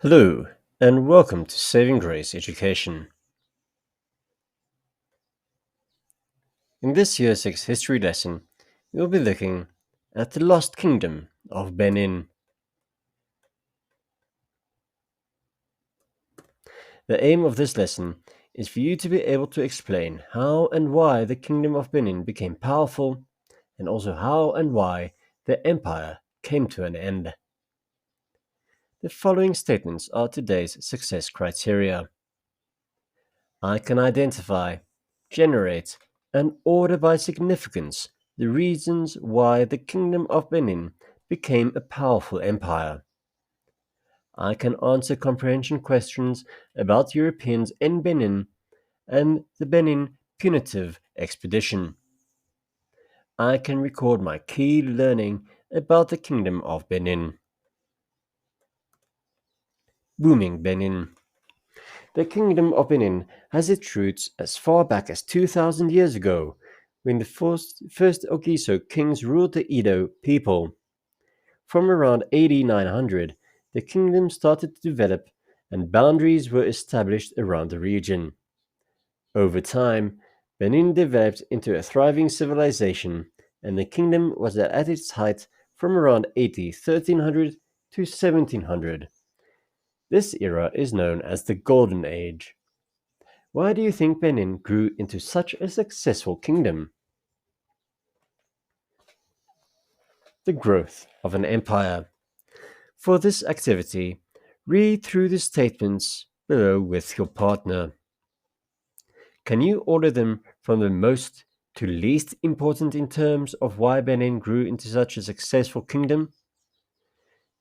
Hello, and welcome to Saving Grace Education. In this year 6 history lesson, we'll be looking at the lost kingdom of Benin. The aim of this lesson is for you to be able to explain how and why the kingdom of Benin became powerful, and also how and why the empire came to an end. The following statements are today's success criteria. I can identify, generate, and order by significance the reasons why the Kingdom of Benin became a powerful empire. I can answer comprehension questions about Europeans in Benin and the Benin Punitive expedition. I can record my key learning about the Kingdom of Benin. Booming Benin. The Kingdom of Benin has its roots as far back as 2,000 years ago, when the first Ogiso kings ruled the Edo people. From around AD 900, the kingdom started to develop and boundaries were established around the region. Over time, Benin developed into a thriving civilization, and the kingdom was at its height from around AD 1300 to 1700. This era is known as the Golden Age. Why do you think Benin grew into such a successful kingdom? The growth of an empire. For this activity, read through the statements below with your partner. Can you order them from the most to least important in terms of why Benin grew into such a successful kingdom?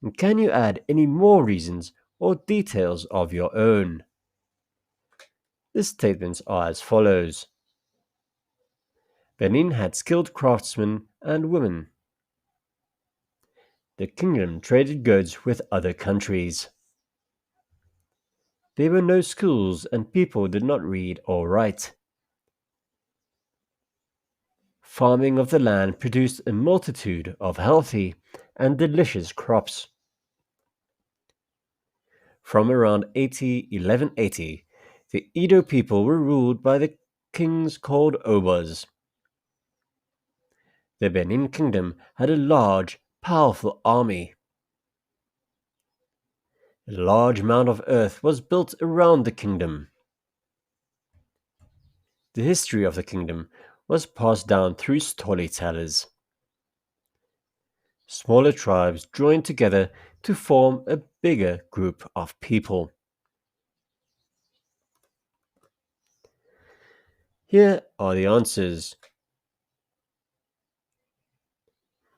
And can you add any more reasons or details of your own? The statements are as follows. Benin had skilled craftsmen and women. The kingdom traded goods with other countries. There were no schools and people did not read or write. Farming of the land produced a multitude of healthy and delicious crops. From around 1180, the Edo people were ruled by the kings called Obas. The Benin kingdom had a large, powerful army. A large mound of earth was built around the kingdom. The history of the kingdom was passed down through storytellers. Smaller tribes joined together to form a bigger group of people. Here are the answers.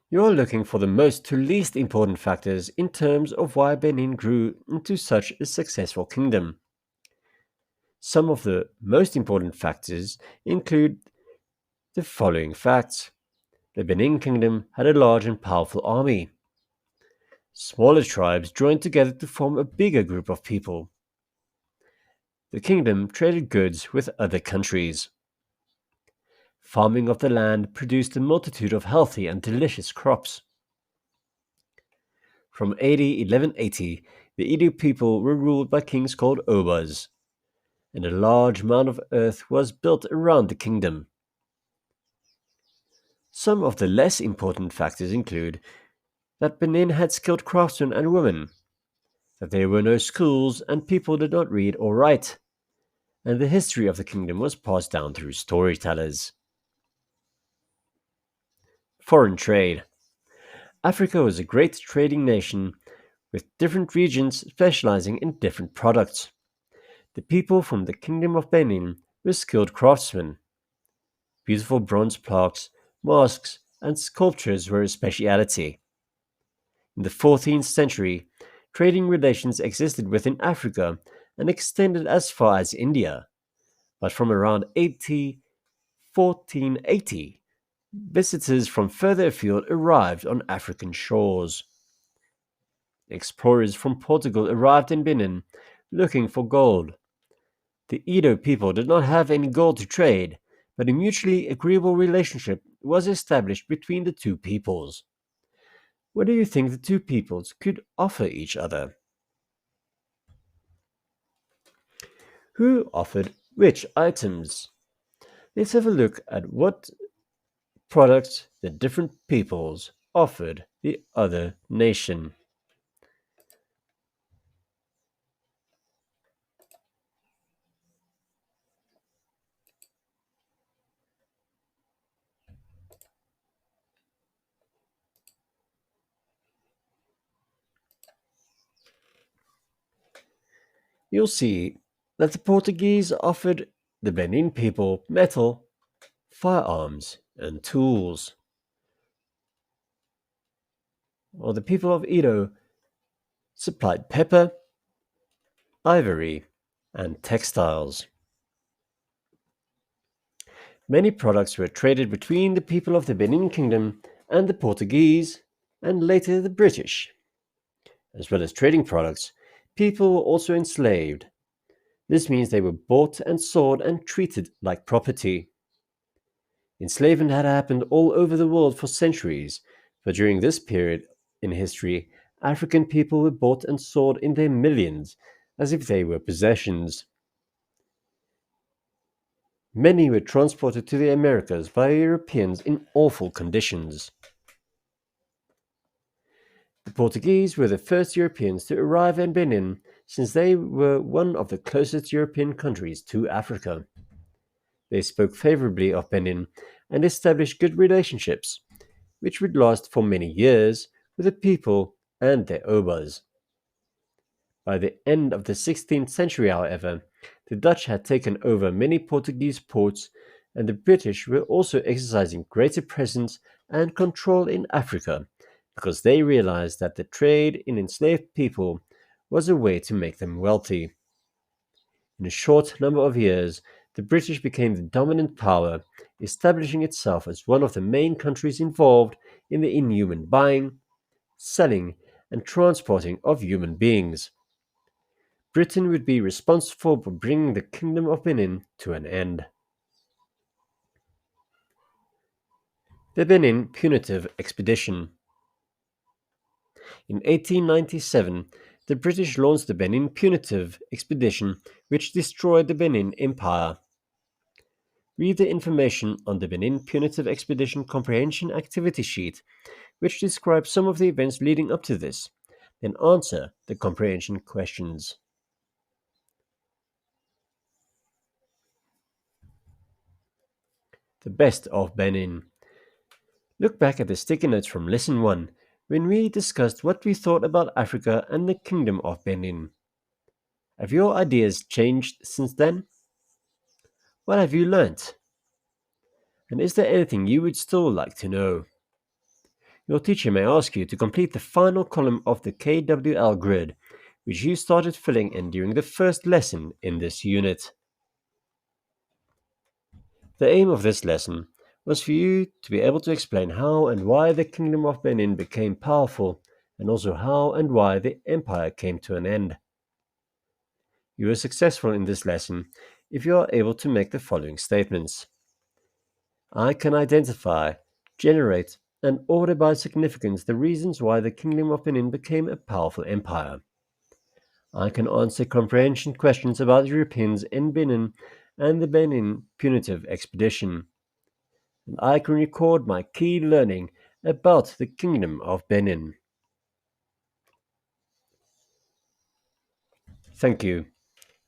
You are looking for the most to least important factors in terms of why Benin grew into such a successful kingdom. Some of the most important factors include the following facts. The Benin kingdom had a large and powerful army. Smaller tribes joined together to form a bigger group of people. The kingdom traded goods with other countries. Farming of the land produced a multitude of healthy and delicious crops. From AD 1180, the Edo people were ruled by kings called Obas, and a large mound of earth was built around the kingdom. Some of the less important factors include that Benin had skilled craftsmen and women, that there were no schools and people did not read or write, and the history of the kingdom was passed down through storytellers. Foreign trade. Africa was a great trading nation with different regions specializing in different products. The people from the Kingdom of Benin were skilled craftsmen. Beautiful bronze plaques, masks, and sculptures were a speciality. In the 14th century, trading relations existed within Africa and extended as far as India. But from around 1480, visitors from further afield arrived on African shores. Explorers from Portugal arrived in Benin looking for gold. The Edo people did not have any gold to trade, but a mutually agreeable relationship was established between the two peoples. What do you think the two peoples could offer each other? Who offered which items? Let's have a look at what products the different peoples offered the other nation. You'll see that the Portuguese offered the Benin people metal, firearms, and tools, while the people of Edo supplied pepper, ivory, and textiles. Many products were traded between the people of the Benin Kingdom and the Portuguese, and later the British. As well as trading products, people were also enslaved. This means they were bought and sold and treated like property. Enslavement had happened all over the world for centuries, but during this period in history, African people were bought and sold in their millions as if they were possessions. Many were transported to the Americas by Europeans in awful conditions. The Portuguese were the first Europeans to arrive in Benin since they were one of the closest European countries to Africa. They spoke favorably of Benin and established good relationships, which would last for many years with the people and their obas. By the end of the 16th century, however, the Dutch had taken over many Portuguese ports, and the British were also exercising greater presence and control in Africa because they realized that the trade in enslaved people was a way to make them wealthy. In a short number of years, the British became the dominant power, establishing itself as one of the main countries involved in the inhuman buying, selling, and transporting of human beings. Britain would be responsible for bringing the Kingdom of Benin to an end. The Benin Punitive Expedition. In 1897, the British launched the Benin Punitive Expedition, which destroyed the Benin Empire. Read the information on the Benin Punitive Expedition Comprehension Activity Sheet, which describes some of the events leading up to this, then answer the comprehension questions. The best of Benin. Look back at the sticky notes from Lesson 1 when we discussed what we thought about Africa and the Kingdom of Benin. Have your ideas changed since then? What have you learnt? And is there anything you would still like to know? Your teacher may ask you to complete the final column of the KWL grid, which you started filling in during the first lesson in this unit. The aim of this lesson was for you to be able to explain how and why the Kingdom of Benin became powerful, and also how and why the empire came to an end. You are successful in this lesson if you are able to make the following statements. I can identify, generate, and order by significance the reasons why the Kingdom of Benin became a powerful empire. I can answer comprehension questions about Europeans in Benin and the Benin Punitive Expedition. And I can record my key learning about the Kingdom of Benin. Thank you.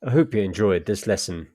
I hope you enjoyed this lesson.